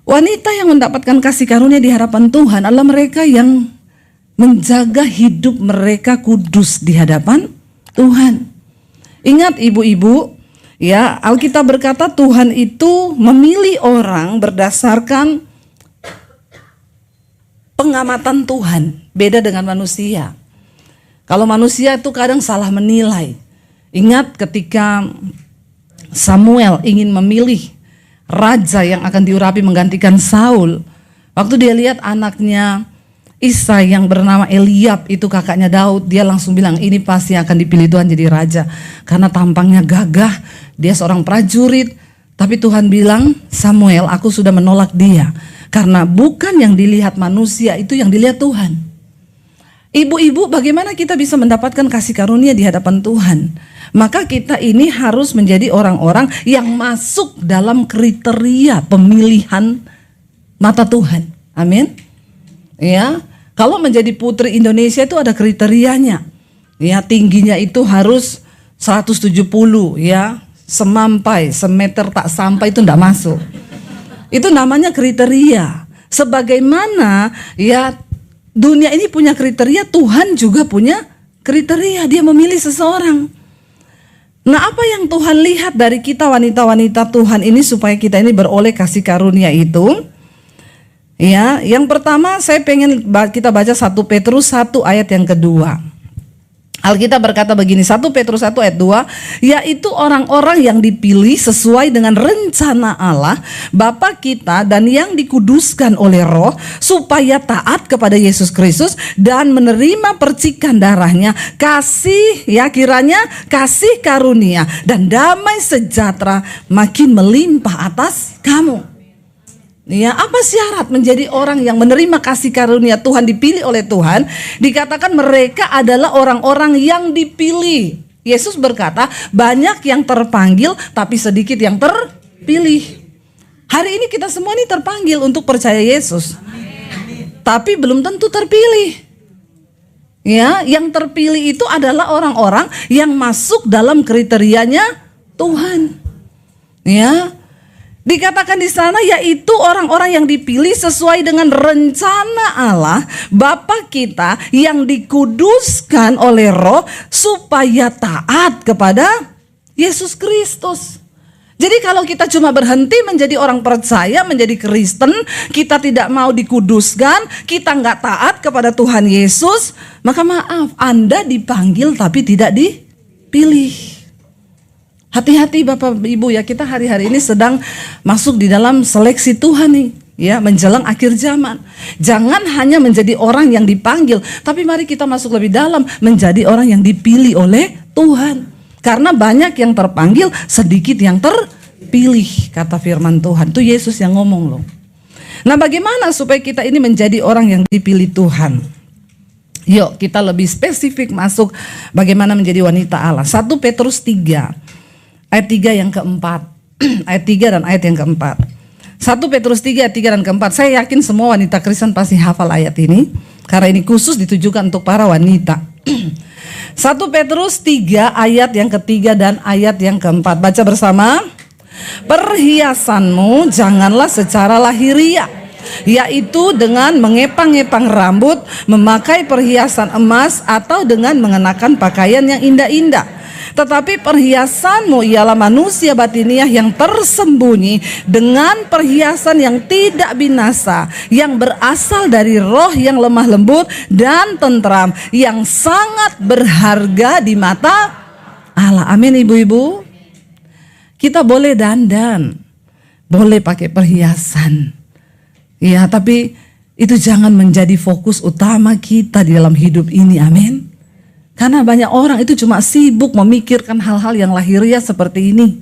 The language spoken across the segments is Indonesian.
Wanita yang mendapatkan kasih karunia di hadapan Tuhan adalah mereka yang menjaga hidup mereka kudus di hadapan Tuhan. Ingat ibu-ibu, ya, Alkitab berkata Tuhan itu memilih orang berdasarkan pengamatan Tuhan, beda dengan manusia. Kalau manusia itu kadang salah menilai. Ingat ketika Samuel ingin memilih raja yang akan diurapi menggantikan Saul, waktu dia lihat anaknya Isai yang bernama Eliab itu kakaknya Daud, dia langsung bilang ini pasti akan dipilih Tuhan jadi raja karena tampangnya gagah, dia seorang prajurit. Tapi Tuhan bilang, Samuel, aku sudah menolak dia karena bukan yang dilihat manusia, itu yang dilihat Tuhan. Ibu-ibu, bagaimana kita bisa mendapatkan kasih karunia di hadapan Tuhan? Maka kita ini harus menjadi orang-orang yang masuk dalam kriteria pemilihan mata Tuhan. Amin. Ya, kalau menjadi putri Indonesia itu ada kriterianya. Ya, tingginya itu harus 170, ya, semampai, semeter tak sampai itu enggak masuk. Itu namanya kriteria. Sebagaimana ya dunia ini punya kriteria, Tuhan juga punya kriteria. Dia memilih seseorang. Nah, apa yang Tuhan lihat dari kita wanita-wanita Tuhan ini supaya kita ini beroleh kasih karunia itu? Ya, yang pertama saya pengen kita baca 1 Petrus 1 ayat yang kedua. Alkitab berkata begini, 1 Petrus 1 ayat 2, yaitu orang-orang yang dipilih sesuai dengan rencana Allah Bapa kita dan yang dikuduskan oleh Roh supaya taat kepada Yesus Kristus dan menerima percikan darahnya, kasih, ya, kiranya kasih karunia dan damai sejahtera makin melimpah atas kamu. Ya, apa syarat menjadi orang yang menerima kasih karunia Tuhan, dipilih oleh Tuhan? Dikatakan mereka adalah orang-orang yang dipilih. Yesus berkata, banyak yang terpanggil tapi sedikit yang terpilih. Hari ini kita semua ini terpanggil untuk percaya Yesus. Tapi belum tentu terpilih. Ya, yang terpilih itu adalah orang-orang yang masuk dalam kriterianya Tuhan. Ya. Dikatakan di sana yaitu orang-orang yang dipilih sesuai dengan rencana Allah Bapa kita yang dikuduskan oleh Roh supaya taat kepada Yesus Kristus. Jadi kalau kita cuma berhenti menjadi orang percaya, menjadi Kristen, kita tidak mau dikuduskan, kita nggak taat kepada Tuhan Yesus, maka maaf, Anda dipanggil tapi tidak dipilih. Hati-hati Bapak Ibu, ya, kita hari-hari ini sedang masuk di dalam seleksi Tuhan nih, ya, menjelang akhir zaman. Jangan hanya menjadi orang yang dipanggil, tapi mari kita masuk lebih dalam menjadi orang yang dipilih oleh Tuhan. Karena banyak yang terpanggil, sedikit yang terpilih, kata firman Tuhan. Itu Yesus yang ngomong loh. Nah, bagaimana supaya kita ini menjadi orang yang dipilih Tuhan? Yuk kita lebih spesifik masuk bagaimana menjadi wanita Allah. 1 Petrus 3 ayat 3 yang keempat. Ayat 3 dan ayat yang keempat. 1 Petrus 3 ayat 3 dan keempat. Saya yakin semua wanita Kristen pasti hafal ayat ini, karena ini khusus ditujukan untuk para wanita. 1 Petrus 3 ayat yang ketiga dan ayat yang keempat. Baca bersama. Perhiasanmu janganlah secara lahiriah, yaitu dengan mengepang-epang rambut, memakai perhiasan emas, atau dengan mengenakan pakaian yang indah-indah. Tetapi perhiasanmu ialah manusia batiniah yang tersembunyi dengan perhiasan yang tidak binasa, yang berasal dari roh yang lemah lembut dan tentram, yang sangat berharga di mata Allah. Amin ibu-ibu. Kita boleh dandan, boleh pakai perhiasan, ya, tapi itu jangan menjadi fokus utama kita di dalam hidup ini. Amin. Karena banyak orang itu cuma sibuk memikirkan hal-hal yang lahiriah seperti ini,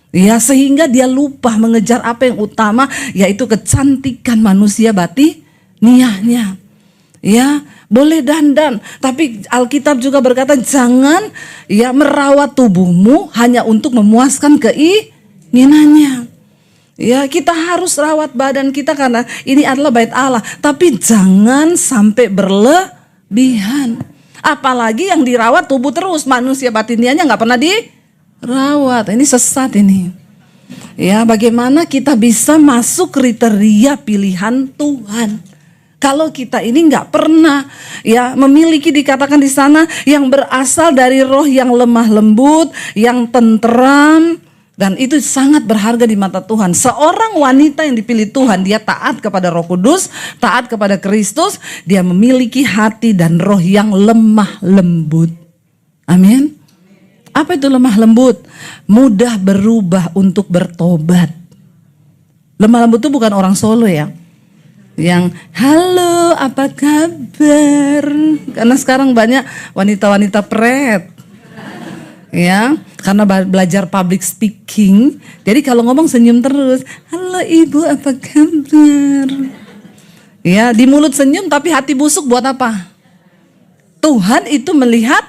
ya, sehingga dia lupa mengejar apa yang utama, yaitu kecantikan manusia batiniahnya. Ya, boleh dandan, tapi Alkitab juga berkata jangan, ya, merawat tubuhmu hanya untuk memuaskan keinginannya. Ya, kita harus rawat badan kita karena ini adalah bait Allah, tapi jangan sampai berlebihan. Apalagi yang dirawat tubuh terus, manusia batiniahnya nggak pernah dirawat. Ini sesat ini. Ya, bagaimana kita bisa masuk kriteria pilihan Tuhan? Kalau kita ini nggak pernah ya memiliki, dikatakan di sana, yang berasal dari roh yang lemah lembut, yang tenteram, dan itu sangat berharga di mata Tuhan. Seorang wanita yang dipilih Tuhan, dia taat kepada Roh Kudus, taat kepada Kristus, dia memiliki hati dan roh yang lemah lembut. Amin. Apa itu lemah lembut? Mudah berubah untuk bertobat. Lemah lembut itu bukan orang Solo ya, yang halo apa kabar, karena sekarang banyak wanita-wanita pret ya, karena belajar public speaking, jadi kalau ngomong senyum terus, halo ibu apa kabar ya, di mulut senyum tapi hati busuk. Buat apa? Tuhan itu melihat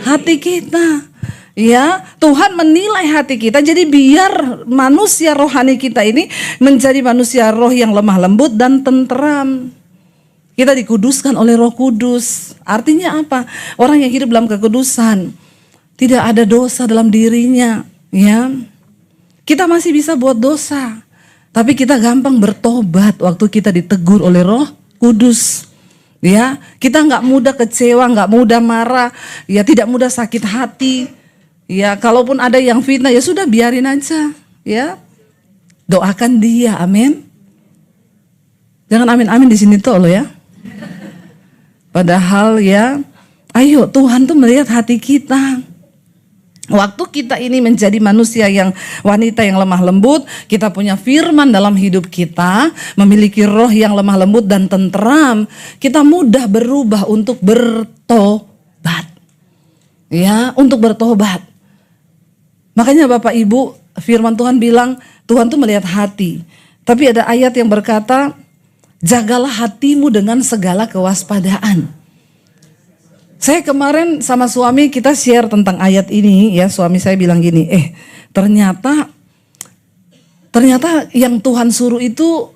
hati kita ya, Tuhan menilai hati kita. Jadi biar manusia rohani kita ini menjadi manusia roh yang lemah lembut dan tenteram. Kita dikuduskan oleh Roh Kudus. Artinya apa? Orang yang hidup dalam kekudusan, tidak ada dosa dalam dirinya ya. Kita masih bisa buat dosa, tapi kita gampang bertobat waktu kita ditegur oleh Roh Kudus. Ya, kita nggak mudah kecewa, nggak mudah marah, ya tidak mudah sakit hati. Ya, kalaupun ada yang fitnah, ya sudah biarin aja, ya. Doakan dia, amin. Jangan amin-amin di sini tuh loh ya. Padahal ya, ayo Tuhan tuh melihat hati kita. Waktu kita ini menjadi manusia yang wanita yang lemah lembut, kita punya firman dalam hidup kita, memiliki roh yang lemah lembut dan tenteram, kita mudah berubah untuk bertobat. Ya, untuk bertobat. Makanya Bapak Ibu, firman Tuhan bilang Tuhan tuh melihat hati. Tapi ada ayat yang berkata, jagalah hatimu dengan segala kewaspadaan. Saya kemarin sama suami kita share tentang ayat ini ya, suami saya bilang gini, ternyata yang Tuhan suruh itu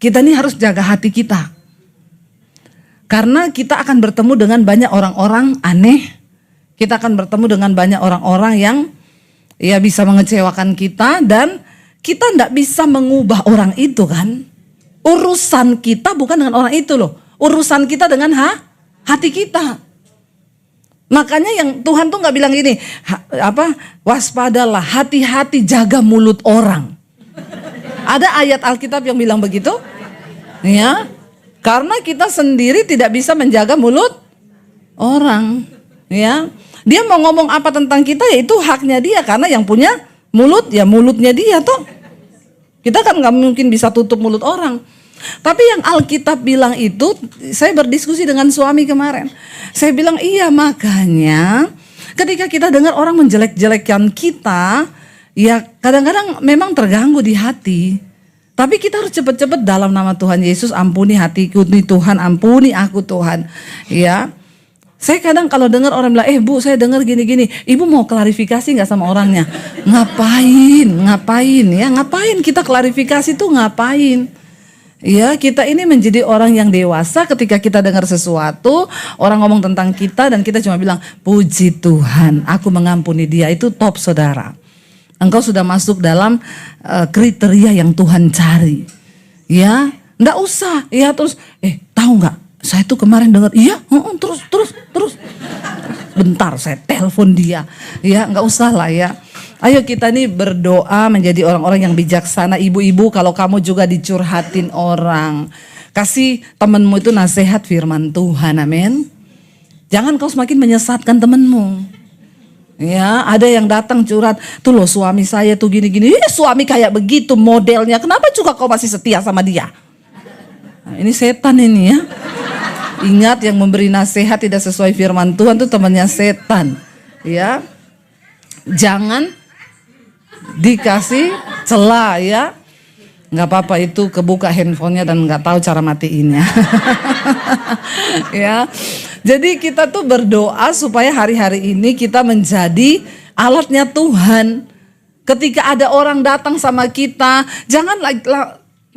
kita nih harus jaga hati kita. Karena kita akan bertemu dengan banyak orang-orang aneh, kita akan bertemu dengan banyak orang-orang yang ya bisa mengecewakan kita, dan kita tidak bisa mengubah orang itu kan. Urusan kita bukan dengan orang itu loh, urusan kita dengan hati kita. Makanya yang Tuhan tuh nggak bilang gini, waspadalah, hati-hati jaga mulut orang. Ada ayat Alkitab yang bilang begitu, ya, karena kita sendiri tidak bisa menjaga mulut orang, ya. Dia mau ngomong apa tentang kita, ya itu haknya dia, karena yang punya mulut ya mulutnya dia toh. Kita kan nggak mungkin bisa tutup mulut orang. Tapi yang Alkitab bilang itu, saya berdiskusi dengan suami kemarin. Saya bilang iya, makanya ketika kita dengar orang menjelek-jelekkan kita, ya kadang-kadang memang terganggu di hati. Tapi kita harus cepat-cepat dalam nama Tuhan Yesus, ampuni hatiku nih Tuhan, ampuni aku Tuhan. Ya, saya kadang kalau dengar orang bilang, Bu saya dengar gini-gini, ibu mau klarifikasi nggak sama orangnya? Ngapain ya, ngapain kita klarifikasi tuh ngapain? Ya, kita ini menjadi orang yang dewasa ketika kita dengar sesuatu, orang ngomong tentang kita dan kita cuma bilang, puji Tuhan, aku mengampuni dia, itu top saudara. Engkau sudah masuk dalam kriteria yang Tuhan cari. Ya, enggak usah, ya terus, tahu nggak? Saya tuh kemarin dengar, iya, terus. Bentar, saya telepon dia. Ya, nggak usah lah ya. Ayo kita nih berdoa menjadi orang-orang yang bijaksana. Ibu-ibu, kalau kamu juga dicurhatin orang, kasih temenmu itu nasihat firman Tuhan, amin. Jangan kau semakin menyesatkan temenmu. Ya, ada yang datang curhat, tuh loh suami saya tuh gini-gini. Suami kayak begitu modelnya, kenapa juga kau masih setia sama dia? Nah, ini setan ini ya. Ingat, yang memberi nasihat tidak sesuai firman Tuhan tuh temannya setan. Ya, jangan dikasih celah ya. Nggak apa-apa itu kebuka handphonenya dan nggak tahu cara matiinnya. Ya, jadi kita tuh berdoa supaya hari-hari ini kita menjadi alatnya Tuhan. Ketika ada orang datang sama kita, jangan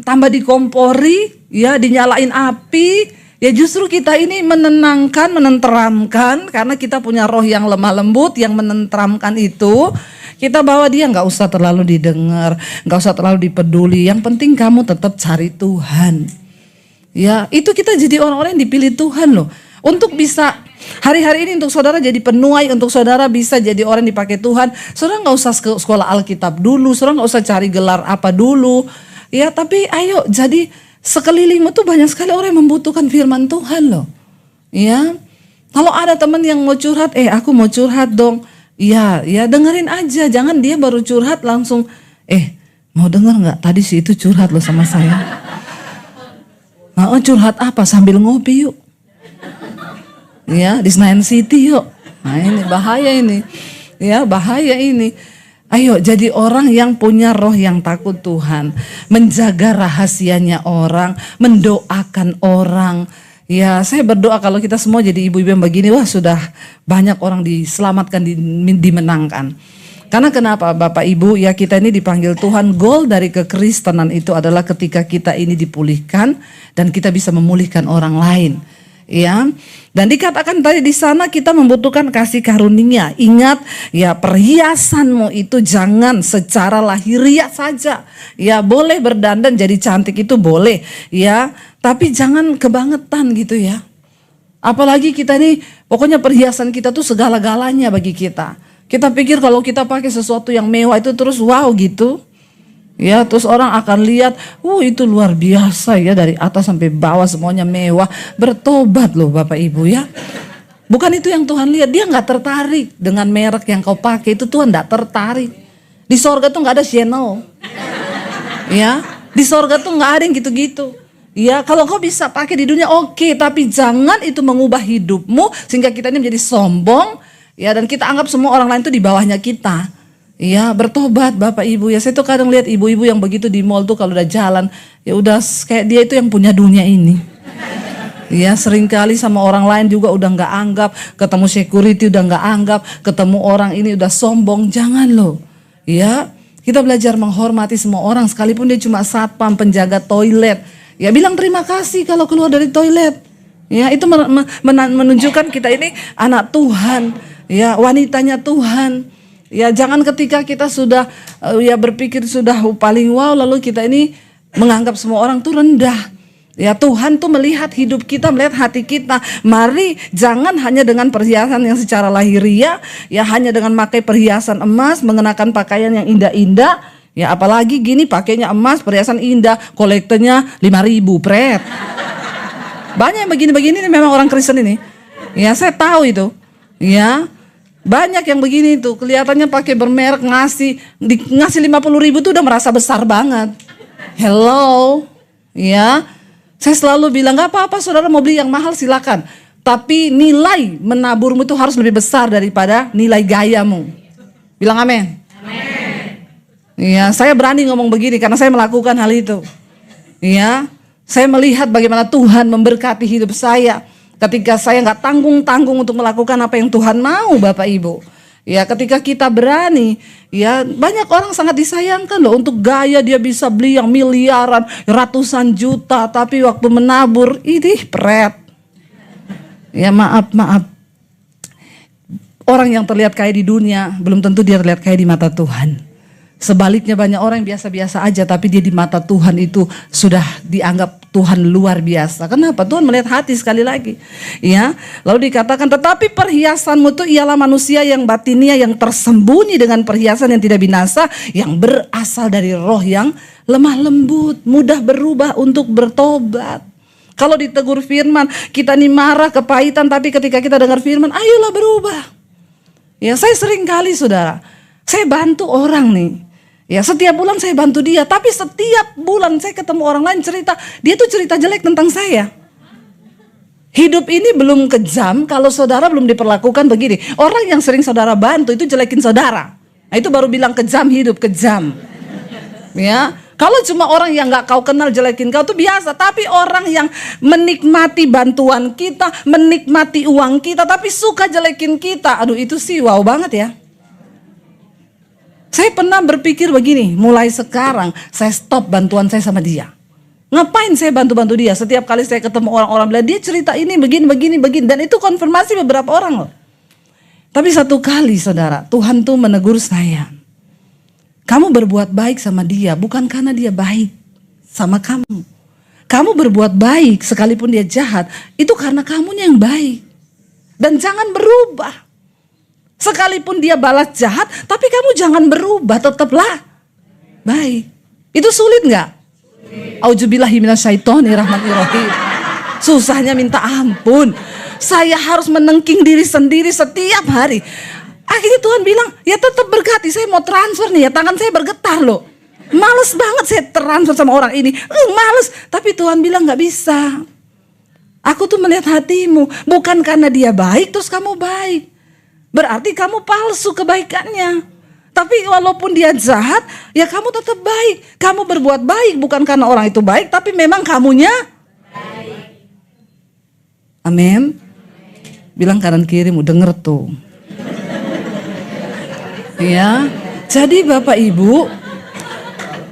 tambah dikompori, ya dinyalain api. Ya justru kita ini menenangkan, menenteramkan, karena kita punya roh yang lemah lembut yang menenteramkan itu. Kita bawa dia, nggak usah terlalu didengar, nggak usah terlalu dipeduli. Yang penting kamu tetap cari Tuhan. Ya, itu kita jadi orang-orang yang dipilih Tuhan loh. Untuk bisa hari-hari ini untuk saudara jadi penuai, untuk saudara bisa jadi orang yang dipakai Tuhan. Saudara nggak usah sekolah Alkitab dulu, saudara nggak usah cari gelar apa dulu. Ya, tapi ayo jadi sekelilingmu tuh banyak sekali orang yang membutuhkan firman Tuhan loh. Ya, kalau ada teman yang mau curhat, aku mau curhat dong. Iya, ya dengerin aja, jangan dia baru curhat langsung, mau denger nggak? Tadi si itu curhat loh sama saya. Curhat apa? Sambil ngopi yuk. Ya, di Senayan City yuk. Nah ini bahaya ini. Ya, bahaya ini. Ayo jadi orang yang punya roh yang takut Tuhan, menjaga rahasianya orang, mendoakan orang. Ya, saya berdoa kalau kita semua jadi ibu-ibu yang begini, wah sudah banyak orang diselamatkan, dimenangkan. Karena kenapa Bapak Ibu, ya kita ini dipanggil Tuhan, goal dari kekristenan itu adalah ketika kita ini dipulihkan dan kita bisa memulihkan orang lain. Ya, dan dikatakan tadi di sana kita membutuhkan kasih karunia. Ingat ya, perhiasanmu itu jangan secara lahiriah saja. Ya, boleh berdandan jadi cantik itu boleh, ya, tapi jangan kebangetan gitu ya. Apalagi kita nih, pokoknya perhiasan kita tuh segala-galanya bagi kita. Kita pikir kalau kita pakai sesuatu yang mewah itu terus wow gitu. Ya, terus orang akan lihat, itu luar biasa ya, dari atas sampai bawah semuanya mewah. Bertobat loh Bapak Ibu ya. Bukan itu yang Tuhan lihat, dia gak tertarik dengan merek yang kau pakai, itu Tuhan gak tertarik. Di sorga tuh gak ada Chanel. Ya, di sorga tuh gak ada yang gitu-gitu. Ya, kalau kau bisa pakai di dunia oke, tapi jangan itu mengubah hidupmu sehingga kita ini menjadi sombong. Ya, dan kita anggap semua orang lain tuh di bawahnya kita. Iya, bertobat Bapak Ibu ya. Saya tuh kadang lihat ibu-ibu yang begitu di mall tuh kalau udah jalan, ya udah kayak dia itu yang punya dunia ini. Iya, seringkali sama orang lain juga udah nggak anggap, ketemu security udah nggak anggap, ketemu orang ini udah sombong. Jangan loh. Iya, kita belajar menghormati semua orang sekalipun dia cuma satpam, penjaga toilet. Ya bilang terima kasih kalau keluar dari toilet. Ya, itu menunjukkan kita ini anak Tuhan, ya, wanitanya Tuhan. Ya, jangan ketika kita sudah berpikir sudah paling wow lalu kita ini menganggap semua orang tuh rendah. Ya, Tuhan tuh melihat hidup kita, melihat hati kita. Mari jangan hanya dengan perhiasan yang secara lahiriah, ya hanya dengan pakai perhiasan emas, mengenakan pakaian yang indah-indah. Ya, apalagi gini pakainya emas, perhiasan indah, kolektornya 5.000 pret. Banyak yang begini-begini memang orang Kristen ini. Ya, saya tahu itu. Ya. Banyak yang begini tuh, kelihatannya pakai bermerek, ngasih 50.000 tuh udah merasa besar banget. Hello, ya. Saya selalu bilang gak apa-apa saudara mau beli yang mahal silakan. Tapi nilai menaburmu itu harus lebih besar daripada nilai gayamu. Bilang amin. Amin. Ya, saya berani ngomong begini karena saya melakukan hal itu. Ya, saya melihat bagaimana Tuhan memberkati hidup saya. Ketika saya nggak tanggung-tanggung untuk melakukan apa yang Tuhan mau Bapak Ibu. Ya, ketika kita berani, ya banyak orang sangat disayangkan loh. Untuk gaya dia bisa beli yang miliaran, ratusan juta. Tapi waktu menabur, ini pret. Ya maaf. Orang yang terlihat kaya di dunia, belum tentu dia terlihat kaya di mata Tuhan. Sebaliknya banyak orang yang biasa-biasa aja tapi dia di mata Tuhan itu sudah dianggap Tuhan luar biasa. Kenapa? Tuhan melihat hati sekali lagi. Ya, lalu dikatakan tetapi perhiasanmu itu ialah manusia yang batinia, yang tersembunyi dengan perhiasan yang tidak binasa, yang berasal dari roh yang lemah lembut, mudah berubah untuk bertobat. Kalau ditegur firman, kita nih marah, kepahitan, tapi ketika kita dengar firman, ayolah berubah. Ya, saya sering kali saudara, saya bantu orang nih. Ya, setiap bulan saya bantu dia, tapi setiap bulan saya ketemu orang lain cerita, dia tuh cerita jelek tentang saya. Hidup ini belum kejam kalau saudara belum diperlakukan begini. Orang yang sering saudara bantu itu jelekin saudara. Nah, itu baru bilang kejam, hidup kejam. Ya, kalau cuma orang yang nggak kau kenal jelekin kau tuh biasa, tapi orang yang menikmati bantuan kita, menikmati uang kita, tapi suka jelekin kita, aduh itu sih wow banget ya. Saya pernah berpikir begini, mulai sekarang saya stop bantuan saya sama dia. Ngapain saya bantu-bantu dia? Setiap kali saya ketemu orang-orang bilang dia cerita ini begini. Dan itu konfirmasi beberapa orang loh. Tapi satu kali saudara, Tuhan tuh menegur saya. Kamu berbuat baik sama dia bukan karena dia baik sama kamu. Kamu berbuat baik sekalipun dia jahat, itu karena kamunya yang baik. Dan jangan berubah. Sekalipun dia balas jahat, tapi kamu jangan berubah, tetaplah baik. Itu sulit nggak? Auzubillahi minasyaitonirrahmanirrahim. Susahnya minta ampun. Saya harus menengking diri sendiri setiap hari. Akhirnya Tuhan bilang, ya tetap berkati, saya mau transfer nih ya, tangan saya bergetar loh. Males banget saya transfer sama orang ini, males. Tapi Tuhan bilang gak bisa. Aku tuh melihat hatimu, bukan karena dia baik terus kamu baik. Berarti kamu palsu kebaikannya. Tapi walaupun dia jahat, ya kamu tetap baik. Kamu berbuat baik bukan karena orang itu baik, tapi memang kamunya baik. Amin. Bilang kanan kirimu, denger tuh. Ya, jadi Bapak Ibu,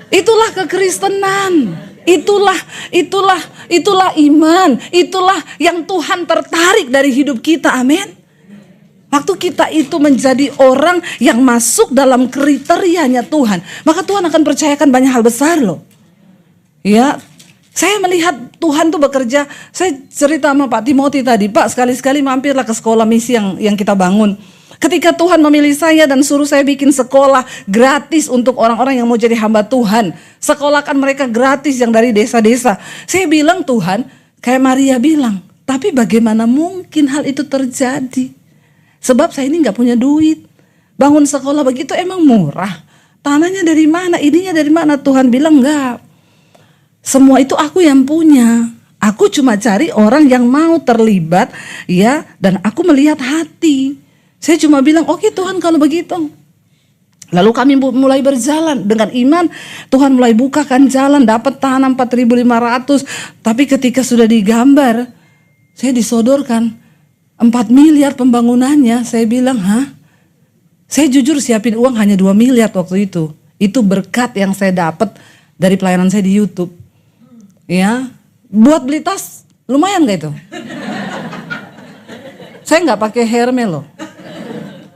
itulah kekristenan, itulah iman, itulah yang Tuhan tertarik dari hidup kita, amin. Waktu kita itu menjadi orang yang masuk dalam kriterianya Tuhan, maka Tuhan akan percayakan banyak hal besar loh. Ya, saya melihat Tuhan tuh bekerja. Saya cerita sama Pak Timothy tadi, Pak sekali-sekali mampirlah ke sekolah misi yang kita bangun. Ketika Tuhan memilih saya dan suruh saya bikin sekolah gratis untuk orang-orang yang mau jadi hamba Tuhan. Sekolahkan mereka gratis yang dari desa-desa. Saya bilang, Tuhan, kayak Maria bilang, tapi bagaimana mungkin hal itu terjadi? Sebab saya ini gak punya duit. Bangun sekolah begitu emang murah. Tanahnya dari mana? Ininya dari mana? Tuhan bilang enggak. Semua itu aku yang punya. Aku cuma cari orang yang mau terlibat, ya, dan aku melihat hati. Saya cuma bilang, oke Tuhan kalau begitu. Lalu kami mulai berjalan dengan iman. Tuhan mulai bukakan jalan, dapat tanah 4.500. Tapi ketika sudah digambar, saya disodorkan 4 miliar pembangunannya. Saya bilang, hah? Saya jujur siapin uang hanya 2 miliar waktu itu. Itu berkat yang saya dapat dari pelayanan saya di YouTube. Ya, buat beli tas lumayan gak itu? Saya nggak pakai Hermes loh.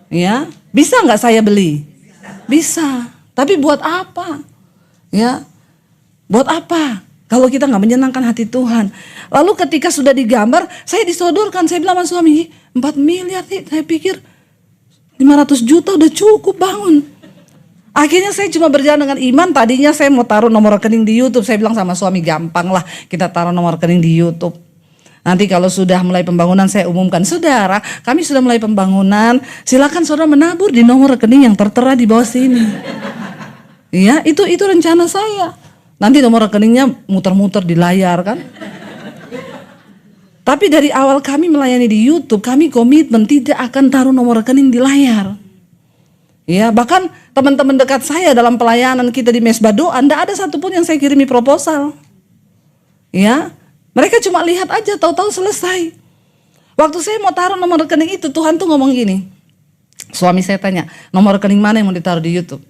Ya, bisa nggak saya beli? Bisa. Tapi buat apa? Ya, buat apa? Kalau kita nggak menyenangkan hati Tuhan. Lalu ketika sudah digambar, saya disodorkan. Saya bilang sama suami, 4 miliar nih. Saya pikir 500 juta udah cukup bangun. Akhirnya saya cuma berjalan dengan iman. Tadinya saya mau taruh nomor rekening di YouTube. Saya bilang sama suami, gampang lah kita taruh nomor rekening di YouTube. Nanti kalau sudah mulai pembangunan saya umumkan, saudara, kami sudah mulai pembangunan, silakan saudara menabur di nomor rekening yang tertera di bawah sini. Ya, itu rencana saya. Nanti nomor rekeningnya muter-muter di layar kan. Tapi dari awal kami melayani di YouTube, kami komitmen tidak akan taruh nomor rekening di layar. Ya, bahkan teman-teman dekat saya dalam pelayanan kita di Mesbah Doa, tidak ada satupun yang saya kirimi proposal. Ya, mereka cuma lihat aja, tahu-tahu selesai. Waktu saya mau taruh nomor rekening itu, Tuhan tuh ngomong gini. Suami saya tanya, nomor rekening mana yang mau ditaruh di YouTube?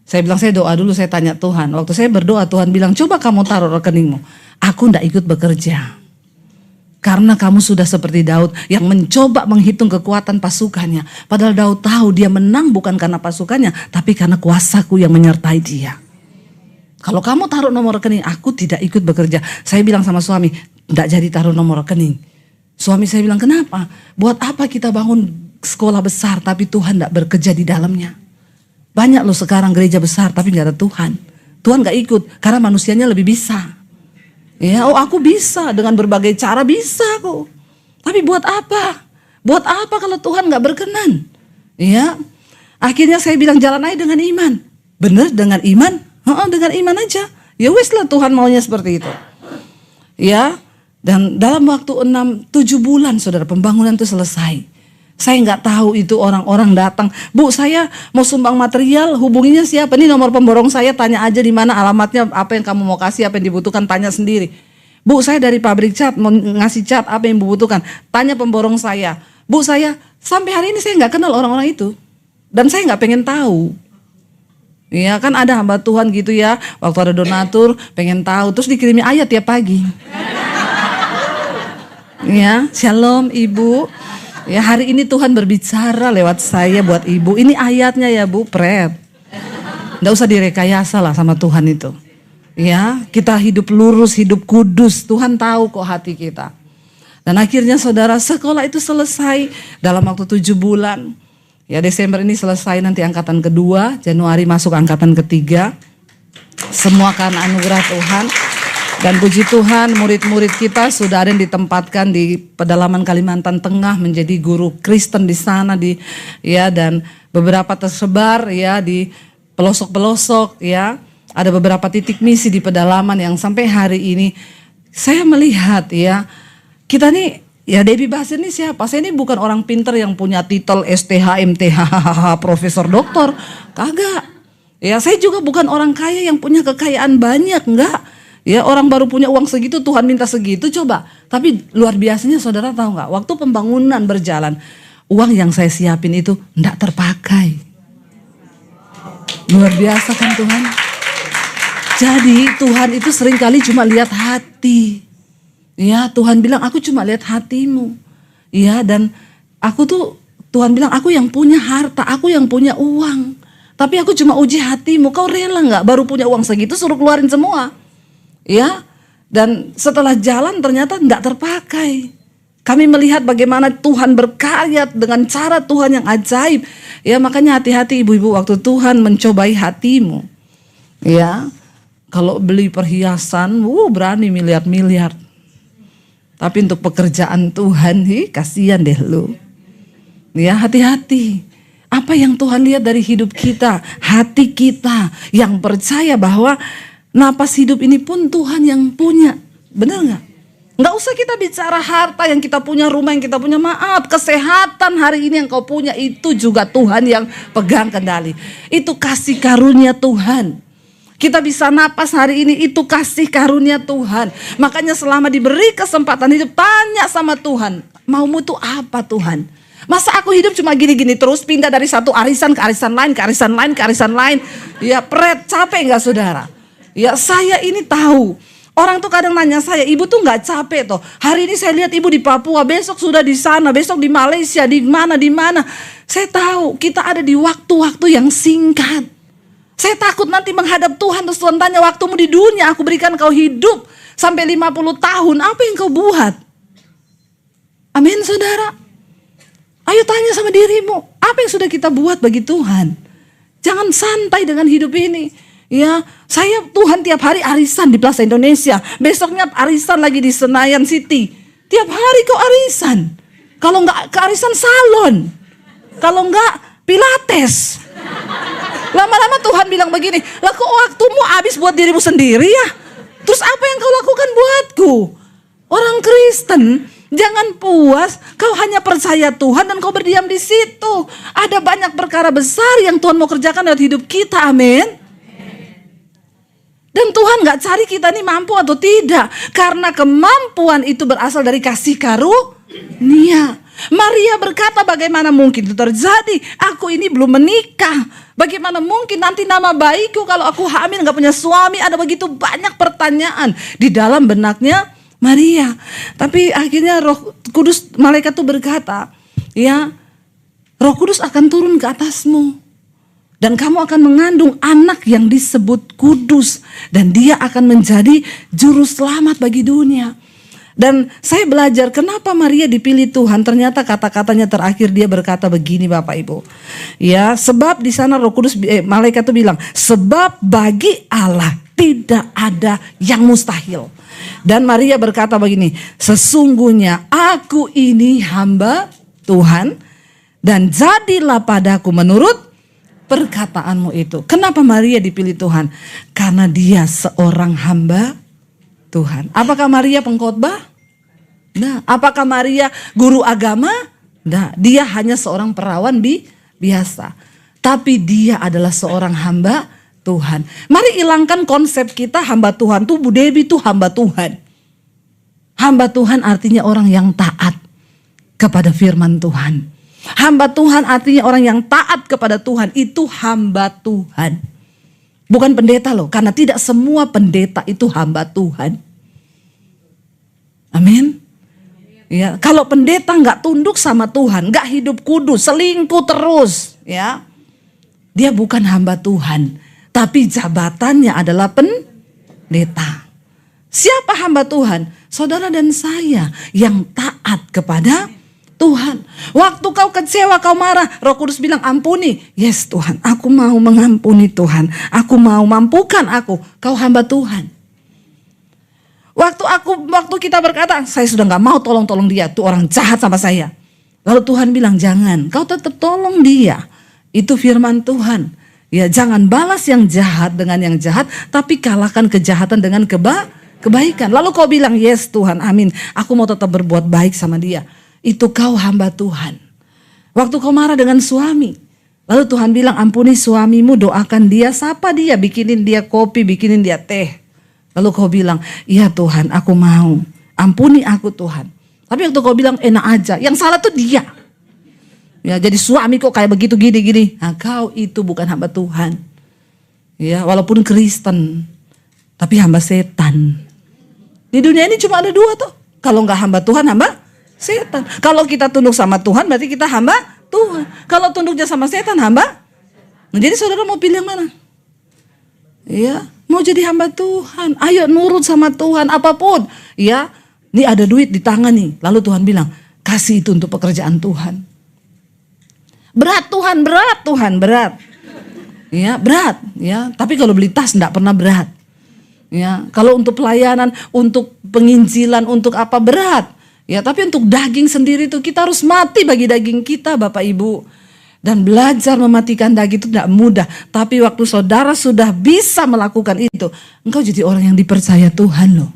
Saya bilang, saya doa dulu, saya tanya Tuhan. Waktu saya berdoa, Tuhan bilang, coba kamu taruh rekeningmu. Aku ndak ikut bekerja. Karena kamu sudah seperti Daud yang mencoba menghitung kekuatan pasukannya. Padahal Daud tahu dia menang bukan karena pasukannya, tapi karena kuasaku yang menyertai dia. Kalau kamu taruh nomor rekening, aku tidak ikut bekerja. Saya bilang sama suami, tidak jadi taruh nomor rekening. Suami saya bilang, kenapa? Buat apa kita bangun sekolah besar tapi Tuhan tidak bekerja di dalamnya? Banyak loh sekarang gereja besar tapi nggak ada Tuhan. Tuhan nggak ikut karena manusianya lebih bisa. Ya, oh aku bisa dengan berbagai cara bisa kok. Tapi buat apa? Buat apa kalau Tuhan nggak berkenan? Ya, akhirnya saya bilang jalan aja dengan iman. Bener dengan iman? Dengan iman aja. Ya wes lah Tuhan maunya seperti itu. Ya, dan dalam waktu 6-7 bulan saudara pembangunan itu selesai. Saya nggak tahu itu orang-orang datang. Bu, saya mau sumbang material, hubunginya siapa? Ini nomor pemborong saya, tanya aja di mana alamatnya, apa yang kamu mau kasih, apa yang dibutuhkan, tanya sendiri. Bu, saya dari pabrik cat, mau ngasih cat, apa yang dibutuhkan, tanya pemborong saya. Bu, saya sampai hari ini saya nggak kenal orang-orang itu, dan saya nggak pengen tahu. Ya kan ada hamba Tuhan gitu ya, waktu ada donatur pengen tahu, terus dikirimi ayat tiap pagi. Ya, shalom ibu. Ya hari ini Tuhan berbicara lewat saya buat ibu. Ini ayatnya ya bu, pret. Nggak usah direkayasa lah sama Tuhan itu. Ya, kita hidup lurus, hidup kudus. Tuhan tahu kok hati kita. Dan akhirnya saudara, sekolah itu selesai dalam waktu 7 bulan. Ya, Desember ini selesai, nanti angkatan kedua, Januari masuk angkatan ketiga. Semua karena anugerah Tuhan. Dan puji Tuhan, murid-murid kita sudah ada yang ditempatkan di pedalaman Kalimantan Tengah menjadi guru Kristen di sana, dan beberapa tersebar ya di pelosok-pelosok ya. Ada beberapa titik misi di pedalaman yang sampai hari ini saya melihat ya, kita nih ya, Debbie Basir ini siapa? Saya ini bukan orang pinter yang punya titel STH, MTH, profesor, doktor. Kagak. Ya, saya juga bukan orang kaya yang punya kekayaan banyak, enggak. Ya, orang baru punya uang segitu, Tuhan minta segitu, coba. Tapi luar biasanya saudara tahu enggak? Waktu pembangunan berjalan, uang yang saya siapin itu enggak terpakai. Luar biasa kan Tuhan? Jadi Tuhan itu seringkali cuma lihat hati. Ya, Tuhan bilang aku cuma lihat hatimu. Ya, dan Tuhan bilang aku yang punya harta, aku yang punya uang. Tapi aku cuma uji hatimu. Kau rela nggak baru punya uang segitu suruh keluarin semua? Ya, dan setelah jalan ternyata nggak terpakai. Kami melihat bagaimana Tuhan berkarya dengan cara Tuhan yang ajaib. Ya, makanya hati-hati ibu-ibu waktu Tuhan mencobai hatimu. Ya, kalau beli perhiasan, berani miliar-miliar. Tapi untuk pekerjaan Tuhan, kasihan deh lu. Ya, hati-hati. Apa yang Tuhan lihat dari hidup kita, hati kita yang percaya bahwa napas hidup ini pun Tuhan yang punya. Benar nggak? Nggak usah kita bicara harta yang kita punya, rumah yang kita punya. Maaf, kesehatan hari ini yang kau punya itu juga Tuhan yang pegang kendali. Itu kasih karunia Tuhan. Kita bisa napas hari ini itu kasih karunia Tuhan. Makanya selama diberi kesempatan hidup, tanya sama Tuhan, maumu itu apa Tuhan? Masa aku hidup cuma gini-gini terus, pindah dari satu arisan ke arisan lain, ke arisan lain, ke arisan lain. Ya capek gak saudara? Ya, saya ini tahu. Orang tuh kadang nanya saya, ibu tuh gak capek toh? Hari ini saya lihat ibu di Papua, besok sudah di sana, besok di Malaysia, di mana. Saya tahu kita ada di waktu-waktu yang singkat. Saya takut nanti menghadap Tuhan, terus Tuhan tanya, waktumu di dunia aku berikan kau hidup sampai 50 tahun, apa yang kau buat? Amin saudara. Ayo tanya sama dirimu, apa yang sudah kita buat bagi Tuhan? Jangan santai dengan hidup ini. Ya, Tuhan tiap hari arisan di Plaza Indonesia, besoknya arisan lagi di Senayan City. Tiap hari kau arisan. Kalau enggak ke arisan salon, kalau enggak Pilates. Lama-lama Tuhan bilang begini, lah kok waktumu habis buat dirimu sendiri ya? Terus apa yang kau lakukan buatku? Orang Kristen, jangan puas, kau hanya percaya Tuhan dan kau berdiam di situ. Ada banyak perkara besar yang Tuhan mau kerjakan dalam hidup kita, amin. Dan Tuhan gak cari kita nih mampu atau tidak. Karena kemampuan itu berasal dari kasih karunia. Maria berkata, bagaimana mungkin itu terjadi? Aku ini belum menikah. Bagaimana mungkin nanti nama baikku kalau aku hamil gak punya suami? Ada begitu banyak pertanyaan di dalam benaknya Maria. Tapi akhirnya Roh Kudus, malaikat itu berkata, ya, Roh Kudus akan turun ke atasmu. Dan kamu akan mengandung anak yang disebut kudus. Dan dia akan menjadi juru selamat bagi dunia. Dan saya belajar kenapa Maria dipilih Tuhan. Ternyata kata-katanya terakhir dia berkata begini Bapak Ibu. Ya, sebab di sana Roh Kudus, malaikat itu bilang, sebab bagi Allah tidak ada yang mustahil. Dan Maria berkata begini, sesungguhnya aku ini hamba Tuhan dan jadilah padaku menurut perkataanmu itu. Kenapa Maria dipilih Tuhan? Karena dia seorang hamba Tuhan. Apakah Maria pengkhotbah? Nah, apakah Maria guru agama? Nah, dia hanya seorang perawan biasa. Tapi dia adalah seorang hamba Tuhan. Mari hilangkan konsep kita hamba Tuhan tuh Bu Debbie tuh hamba Tuhan. Hamba Tuhan artinya orang yang taat kepada firman Tuhan. Hamba Tuhan artinya orang yang taat kepada Tuhan, itu hamba Tuhan. Bukan pendeta loh, karena tidak semua pendeta itu hamba Tuhan. Amin. Ya, kalau pendeta nggak tunduk sama Tuhan, nggak hidup kudus, selingkuh terus, ya, dia bukan hamba Tuhan. tapi jabatannya adalah pendeta. Siapa hamba Tuhan? Saudara dan saya yang taat kepada Tuhan. Waktu kau kecewa, kau marah, Roh Kudus bilang ampuni. Yes Tuhan, aku mau mengampuni Tuhan. Aku mau, mampukan aku. Kau hamba Tuhan. Waktu kita berkata, saya sudah gak mau tolong dia, tuh orang jahat sama saya. Lalu Tuhan bilang jangan, kau tetap tolong dia. Itu firman Tuhan. Ya, jangan balas yang jahat dengan yang jahat, tapi kalahkan kejahatan dengan kebaikan. Lalu kau bilang, yes Tuhan, amin. Aku mau tetap berbuat baik sama dia. Itu kau hamba Tuhan. Waktu kau marah dengan suami, lalu Tuhan bilang ampuni suamimu, doakan dia, sapa dia, bikinin dia kopi, bikinin dia teh. Lalu kau bilang, iya Tuhan, aku mau, ampuni aku Tuhan. Tapi waktu kau bilang enak aja, yang salah tuh dia. Ya, jadi suami kok kayak begitu gini-gini. Nah, kau itu bukan hamba Tuhan. Ya, walaupun Kristen, tapi hamba setan. Di dunia ini cuma ada dua tuh. Kalau nggak hamba Tuhan, hamba setan. Kalau kita tunduk sama Tuhan, berarti kita hamba Tuhan. Kalau tunduknya sama setan, hamba. Nah, jadi saudara mau pilih yang mana? Ya, mau jadi hamba Tuhan. Ayo nurut sama Tuhan, apapun. Ya, ini ada duit di tangan nih. Lalu Tuhan bilang, kasih itu untuk pekerjaan Tuhan. Berat Tuhan, berat Tuhan, berat. Ya, berat. Ya, tapi kalau beli tas enggak pernah berat. Ya, kalau untuk pelayanan, untuk penginjilan, untuk apa berat. Ya, tapi untuk daging sendiri itu kita harus mati bagi daging kita, Bapak Ibu. Dan belajar mematikan daging itu tidak mudah. Tapi waktu saudara sudah bisa melakukan itu, engkau jadi orang yang dipercaya Tuhan loh.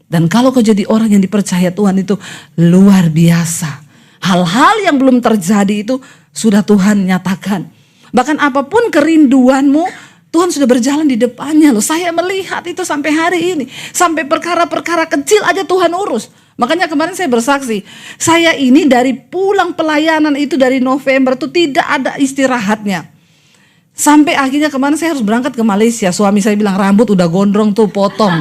Dan kalau kau jadi orang yang dipercaya Tuhan itu luar biasa. Hal-hal yang belum terjadi itu sudah Tuhan nyatakan. Bahkan apapun kerinduanmu, Tuhan sudah berjalan di depannya loh. Saya melihat itu sampai hari ini. Sampai perkara-perkara kecil aja Tuhan urus. Makanya kemarin saya bersaksi, saya ini dari pulang pelayanan itu dari November itu tidak ada istirahatnya. Sampai akhirnya kemarin saya harus berangkat ke Malaysia. Suami saya bilang rambut udah gondrong tuh potong.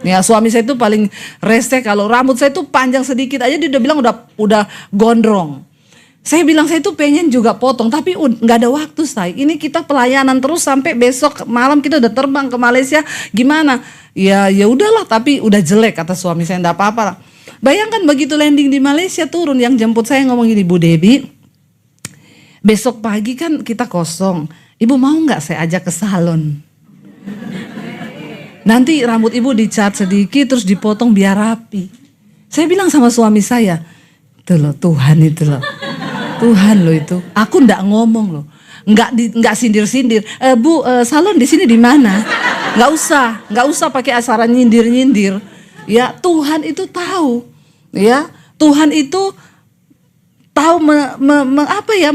Ya, suami saya itu paling rese kalau rambut saya itu panjang sedikit aja dia udah bilang udah gondrong. Saya bilang saya itu pengen juga potong tapi nggak ada waktu saya. Ini kita pelayanan terus sampai besok malam kita udah terbang ke Malaysia. Gimana? Ya udahlah tapi udah jelek kata suami saya, enggak apa-apa lah. Bayangkan begitu landing di Malaysia turun yang jemput saya ngomong gini, Bu Debbie, besok pagi kan kita kosong. Ibu mau nggak saya ajak ke salon? Nanti rambut ibu dicat sedikit terus dipotong biar rapi. Saya bilang sama suami saya, itu loh Tuhan itu loh. Tuhan loh itu. Aku nggak ngomong loh. Nggak sindir-sindir. Bu, salon di sini di mana? Nggak usah pakai asaran nyindir-nyindir. Ya, Tuhan itu tahu. Ya, Tuhan itu tahu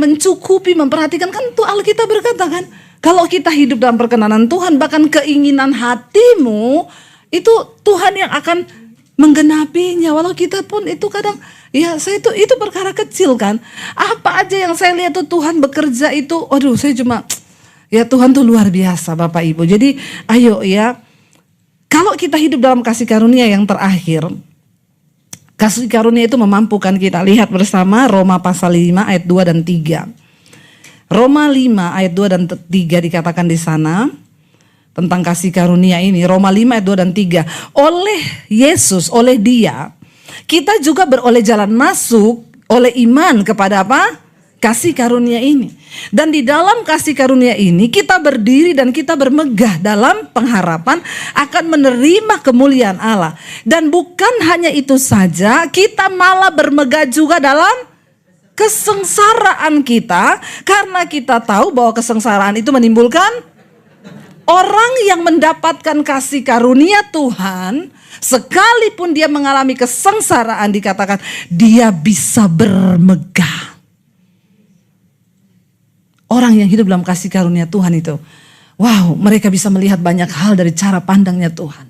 mencukupi, memperhatikan, kan tuh Alkitab berkata kan, kalau kita hidup dalam perkenanan Tuhan, bahkan keinginan hatimu itu Tuhan yang akan menggenapinya. Walau kita pun itu kadang ya saya itu perkara kecil kan. Apa aja yang saya lihat tuh Tuhan bekerja itu, aduh saya cuma ya Tuhan tuh luar biasa Bapak Ibu. Jadi ayo ya, kalau kita hidup dalam kasih karunia yang terakhir, kasih karunia itu memampukan kita. Lihat bersama Roma pasal 5 ayat 2 dan 3. Roma 5 ayat 2 dan 3 dikatakan di sana tentang kasih karunia ini. Roma 5 ayat 2 dan 3. Oleh Yesus, oleh Dia, kita juga beroleh jalan masuk oleh iman kepada apa? Kasih karunia ini. Dan di dalam kasih karunia ini kita berdiri dan kita bermegah dalam pengharapan akan menerima kemuliaan Allah. Dan bukan hanya itu saja, kita malah bermegah juga dalam kesengsaraan kita, karena kita tahu bahwa kesengsaraan itu menimbulkan orang yang mendapatkan kasih karunia Tuhan, sekalipun dia mengalami kesengsaraan, dikatakan dia bisa bermegah. Orang yang hidup dalam kasih karunia Tuhan itu, wow, mereka bisa melihat banyak hal dari cara pandangnya Tuhan.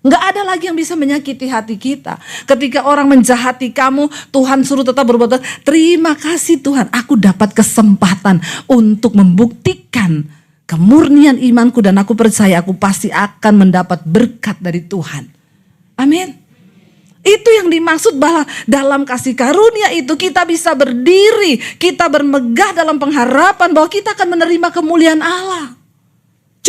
Nggak ada lagi yang bisa menyakiti hati kita. Ketika orang menjahati kamu, Tuhan suruh tetap berbuat baik. Terima kasih Tuhan, aku dapat kesempatan untuk membuktikan kemurnian imanku dan aku percaya aku pasti akan mendapat berkat dari Tuhan. Amin. Itu yang dimaksud bahwa dalam kasih karunia itu kita bisa berdiri, kita bermegah dalam pengharapan bahwa kita akan menerima kemuliaan Allah.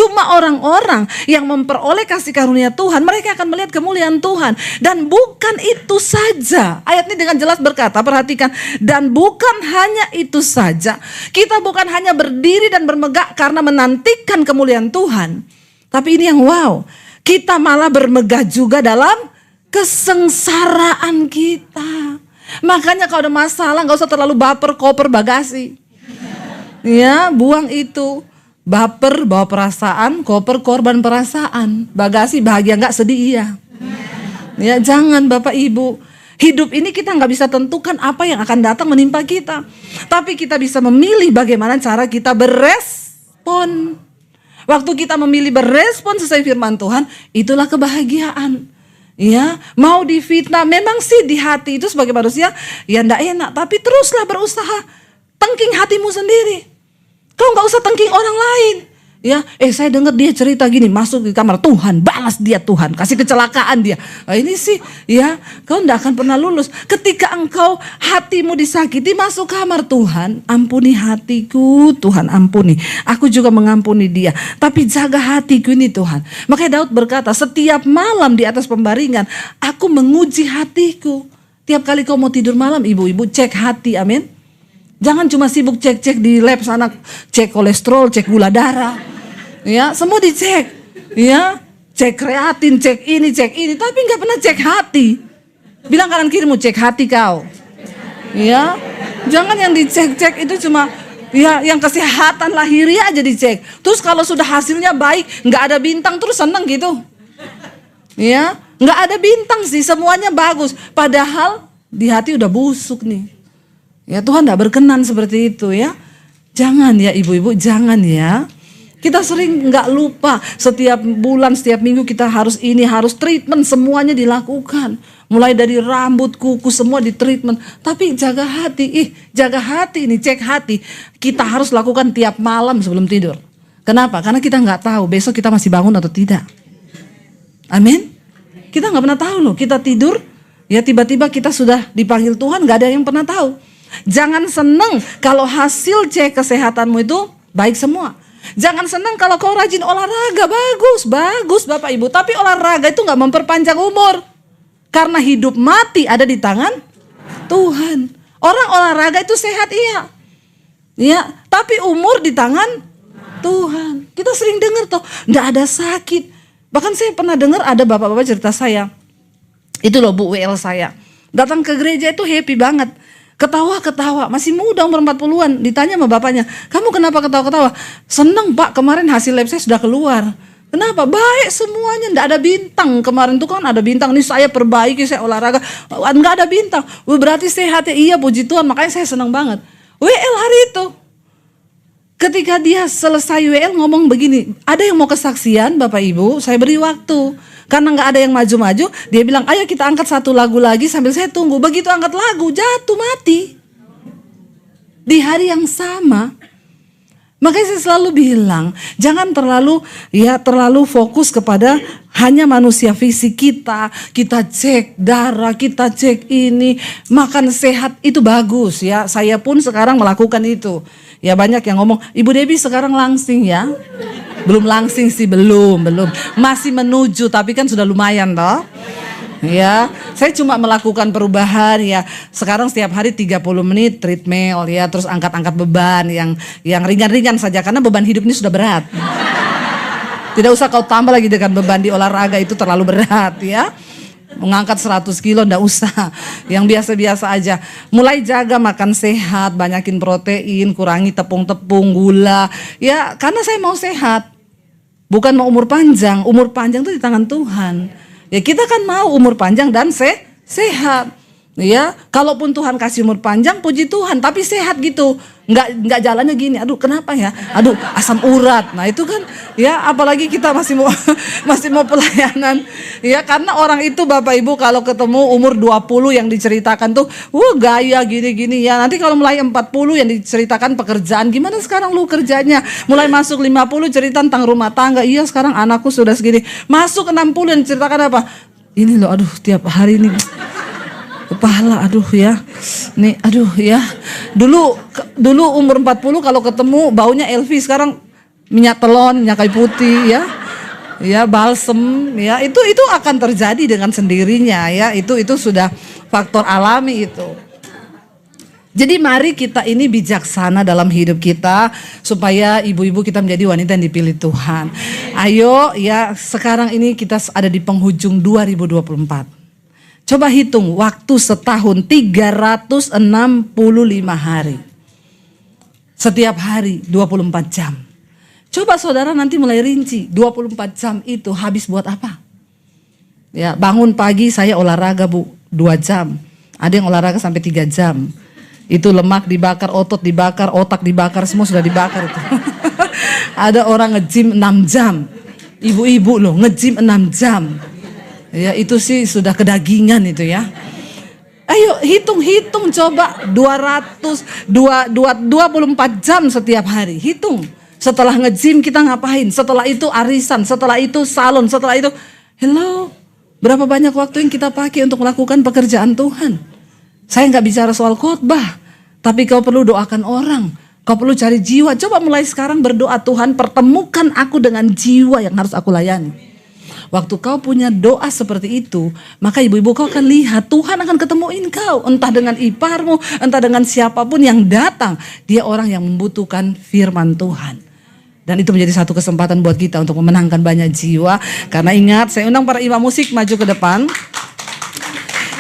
Cuma orang-orang yang memperoleh kasih karunia Tuhan, mereka akan melihat kemuliaan Tuhan. Dan bukan itu saja. Ayat ini dengan jelas berkata, perhatikan. Dan bukan hanya itu saja. Kita bukan hanya berdiri dan bermegah karena menantikan kemuliaan Tuhan. Tapi ini yang wow. Kita malah bermegah juga dalam kesengsaraan kita. Makanya kalau ada masalah gak usah terlalu baper, koper, bagasi. Ya, buang itu. Baper, bawa perasaan, koper, korban perasaan. Bagasi, bahagia gak, sedih iya. Ya, jangan Bapak Ibu. Hidup ini kita gak bisa tentukan apa yang akan datang menimpa kita. Tapi kita bisa memilih bagaimana cara kita berespon. Waktu kita memilih berespon sesuai firman Tuhan, itulah kebahagiaan. Ya, mau difitnah, memang sih di hati itu sebagai manusia ya enggak enak, tapi teruslah berusaha. Tengking hatimu sendiri. Kau enggak usah tengking orang lain. Ya, saya dengar dia cerita gini, masuk di kamar Tuhan, balas dia Tuhan, kasih kecelakaan dia. Nah, ini sih ya, kau enggak akan pernah lulus. Ketika engkau hatimu disakiti, masuk kamar Tuhan, ampuni hatiku Tuhan, ampuni. Aku juga mengampuni dia, tapi jaga hatiku ini Tuhan. Makanya Daud berkata, setiap malam di atas pembaringan, aku menguji hatiku. Tiap kali kau mau tidur malam, ibu-ibu cek hati, amin. Jangan cuma sibuk cek-cek di lab sana, cek kolesterol, cek gula darah. Ya, semua dicek. Ya, cek kreatin, cek ini, tapi nggak pernah cek hati. Bilang kanan kirimu, cek hati kau. Ya, jangan yang dicek-cek itu cuma ya yang kesehatan lahiriah aja dicek. Terus kalau sudah hasilnya baik, nggak ada bintang terus seneng gitu. Ya, nggak ada bintang sih, semuanya bagus. Padahal di hati udah busuk nih. Ya, Tuhan nggak berkenan seperti itu ya. Jangan ya ibu-ibu, jangan ya. Kita sering nggak lupa, setiap bulan, setiap minggu kita harus ini, harus treatment, semuanya dilakukan. Mulai dari rambut, kuku, semua di treatment. Tapi jaga hati, jaga hati ini, cek hati. Kita harus lakukan tiap malam sebelum tidur. Kenapa? Karena kita nggak tahu besok kita masih bangun atau tidak. Amin. Kita nggak pernah tahu loh, kita tidur, ya tiba-tiba kita sudah dipanggil Tuhan, nggak ada yang pernah tahu. Jangan seneng kalau hasil cek kesehatanmu itu baik semua. Jangan senang kalau kau rajin olahraga, bagus Bapak Ibu. Tapi olahraga itu gak memperpanjang umur. Karena hidup mati ada di tangan Tuhan. Orang olahraga itu sehat iya. Ya, tapi umur di tangan Tuhan. Kita sering dengar tuh, gak ada sakit. Bahkan saya pernah dengar ada bapak-bapak cerita saya. Itu loh Bu WL saya. Datang ke gereja itu happy banget. Ketawa-ketawa, masih muda umur 40-an. Ditanya sama bapaknya, kamu kenapa ketawa-ketawa? Seneng Pak, kemarin hasil lab saya sudah keluar. Kenapa? Baik semuanya, enggak ada bintang. Kemarin tuh kan ada bintang, ini saya perbaiki, saya olahraga, enggak ada bintang. Berarti sehat ya? Iya puji Tuhan, makanya saya seneng banget. WL hari itu, ketika dia selesai WL ngomong begini, ada yang mau kesaksian Bapak Ibu, saya beri waktu. Karena gak ada yang maju-maju, dia bilang ayo kita angkat satu lagu lagi sambil saya tunggu. Begitu angkat lagu, jatuh mati. Di hari yang sama. Makanya saya selalu bilang, jangan terlalu fokus kepada hanya manusia fisik kita. Kita cek darah, kita cek ini, makan sehat itu bagus ya. Saya pun sekarang melakukan itu. Ya banyak yang ngomong, Ibu Debbie sekarang langsing ya. Belum langsing sih, belum. Masih menuju, tapi kan sudah lumayan toh. Ya, saya cuma melakukan perubahan ya. Sekarang setiap hari 30 menit treadmill ya, terus angkat-angkat beban yang ringan-ringan saja karena beban hidup ini sudah berat. Tidak usah kau tambah lagi dengan beban di olahraga, itu terlalu berat ya. Mengangkat 100 kilo enggak usah. Yang biasa-biasa aja. Mulai jaga makan sehat, banyakin protein, kurangi tepung-tepung, gula. Ya, karena saya mau sehat. Bukan mau umur panjang. Umur panjang itu di tangan Tuhan. Ya, kita kan mau umur panjang dan sehat. Ya, kalaupun Tuhan kasih umur panjang, puji Tuhan, tapi sehat gitu. Enggak jalannya gini. Aduh, kenapa ya? Aduh, asam urat. Nah, itu kan ya apalagi kita masih mau pelayanan. Ya, karena orang itu Bapak Ibu kalau ketemu umur 20 yang diceritakan tuh, gaya gini-gini ya. Nanti kalau mulai 40 yang diceritakan pekerjaan, gimana sekarang lu kerjanya? Mulai masuk 50 cerita tentang rumah tangga. Iya, sekarang anakku sudah segini. Masuk 60 yang diceritakan apa? Ini loh, aduh, tiap hari ini kepala, aduh ya. Nih, aduh ya. Dulu umur 40 kalau ketemu baunya Elvi, sekarang minyak telon, minyak kayu putih ya. Ya, balsem ya, itu akan terjadi dengan sendirinya ya. Itu sudah faktor alami itu. Jadi mari kita ini bijaksana dalam hidup kita supaya ibu-ibu kita menjadi wanita yang dipilih Tuhan. Ayo ya, sekarang ini kita ada di penghujung 2024. Coba hitung waktu setahun 365 hari. Setiap hari 24 jam. Coba saudara nanti mulai rinci 24 jam itu habis buat apa? Ya, bangun pagi saya olahraga 2 jam. Ada yang olahraga sampai 3 jam. Itu lemak dibakar, otot dibakar, otak dibakar, semua sudah dibakar itu. Ada orang nge-gym 6 jam. Ibu-ibu loh nge-gym 6 jam. Ya, itu sih sudah kedagingan itu ya. Ayo hitung coba 24 jam setiap hari. Hitung. Setelah nge-gym kita ngapain? Setelah itu arisan, setelah itu salon, setelah itu hello. Berapa banyak waktu yang kita pakai untuk melakukan pekerjaan Tuhan? Saya nggak bicara soal khotbah, tapi kau perlu doakan orang. Kau perlu cari jiwa. Coba mulai sekarang berdoa, Tuhan pertemukan aku dengan jiwa yang harus aku layani. Waktu kau punya doa seperti itu, maka ibu-ibu kau akan lihat Tuhan akan ketemuin kau. Entah dengan iparmu, entah dengan siapapun yang datang. Dia orang yang membutuhkan firman Tuhan. Dan itu menjadi satu kesempatan buat kita untuk memenangkan banyak jiwa. Karena ingat, saya undang para imam musik maju ke depan.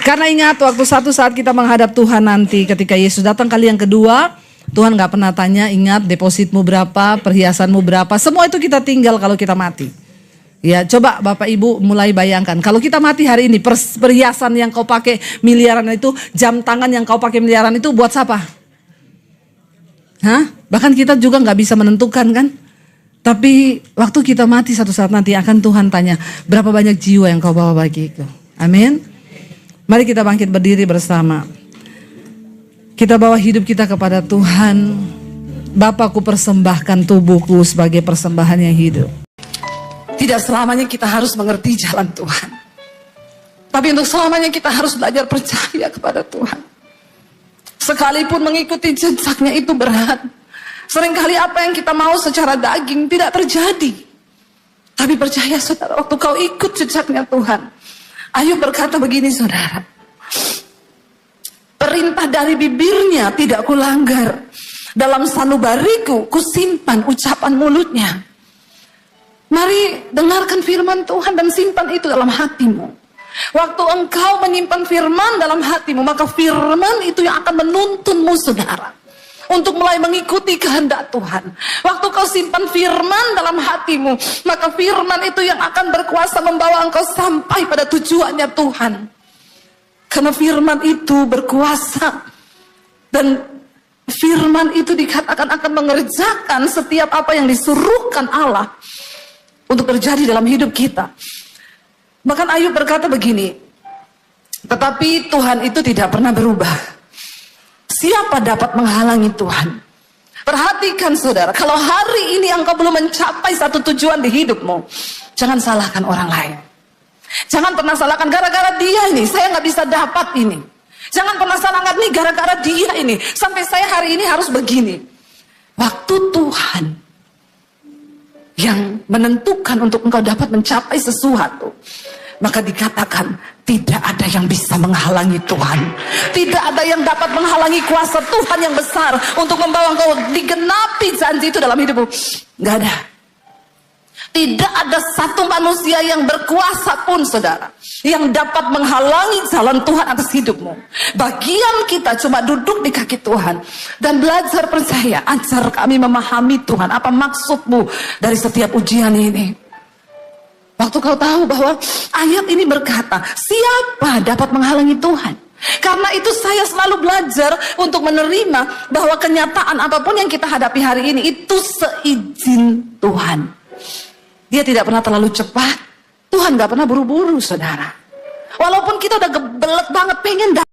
Karena ingat, waktu satu saat kita menghadap Tuhan nanti, ketika Yesus datang kali yang kedua, Tuhan gak pernah tanya, ingat depositmu berapa, perhiasanmu berapa. Semua itu kita tinggal kalau kita mati. Ya, coba Bapak Ibu mulai bayangkan. Kalau kita mati hari ini, perhiasan yang kau pakai miliaran itu, jam tangan yang kau pakai miliaran itu buat siapa? Hah? Bahkan kita juga gak bisa menentukan kan? Tapi waktu kita mati satu saat nanti akan Tuhan tanya, berapa banyak jiwa yang kau bawa bagiku. Amin. Mari kita bangkit berdiri bersama. Kita bawa hidup kita kepada Tuhan. Bapa, ku persembahkan tubuhku sebagai persembahan yang hidup. Tidak selamanya kita harus mengerti jalan Tuhan. Tapi untuk selamanya kita harus belajar percaya kepada Tuhan. Sekalipun mengikuti jejaknya itu berat. Seringkali apa yang kita mau secara daging tidak terjadi. Tapi percaya saudara, waktu kau ikut jejaknya Tuhan. Ayub berkata begini saudara. Perintah dari bibirnya tidak kulanggar. Dalam sanubariku kusimpan ucapan mulutnya. Mari dengarkan firman Tuhan dan simpan itu dalam hatimu. Waktu engkau menyimpan firman dalam hatimu, maka firman itu yang akan menuntunmu saudara. Untuk mulai mengikuti kehendak Tuhan. Waktu kau simpan firman dalam hatimu, maka firman itu yang akan berkuasa membawa engkau sampai pada tujuannya Tuhan. Karena firman itu berkuasa. Dan firman itu dikatakan akan mengerjakan setiap apa yang disuruhkan Allah untuk terjadi dalam hidup kita. Bahkan Ayub berkata begini, tetapi Tuhan itu tidak pernah berubah. Siapa dapat menghalangi Tuhan? Perhatikan saudara, kalau hari ini engkau belum mencapai satu tujuan di hidupmu, jangan salahkan orang lain. Jangan pernah salahkan gara-gara dia ini, saya nggak bisa dapat ini. Jangan pernah salahkan nih gara-gara dia ini, sampai saya hari ini harus begini. Waktu Tuhan yang menentukan untuk engkau dapat mencapai sesuatu, maka dikatakan tidak ada yang bisa menghalangi Tuhan. Tidak ada yang dapat menghalangi kuasa Tuhan yang besar untuk membawa engkau digenapi janji itu dalam hidupmu. Gak ada. Tidak ada satu manusia yang berkuasa pun saudara yang dapat menghalangi jalan Tuhan atas hidupmu. Bagian kita cuma duduk di kaki Tuhan dan belajar percaya. Ajar kami memahami Tuhan, apa maksudmu dari setiap ujian ini. Waktu kau tahu bahwa ayat ini berkata, siapa dapat menghalangi Tuhan? Karena itu saya selalu belajar untuk menerima bahwa kenyataan apapun yang kita hadapi hari ini itu seizin Tuhan. Dia tidak pernah terlalu cepat. Tuhan gak pernah buru-buru saudara. Walaupun kita udah gebelet banget pengen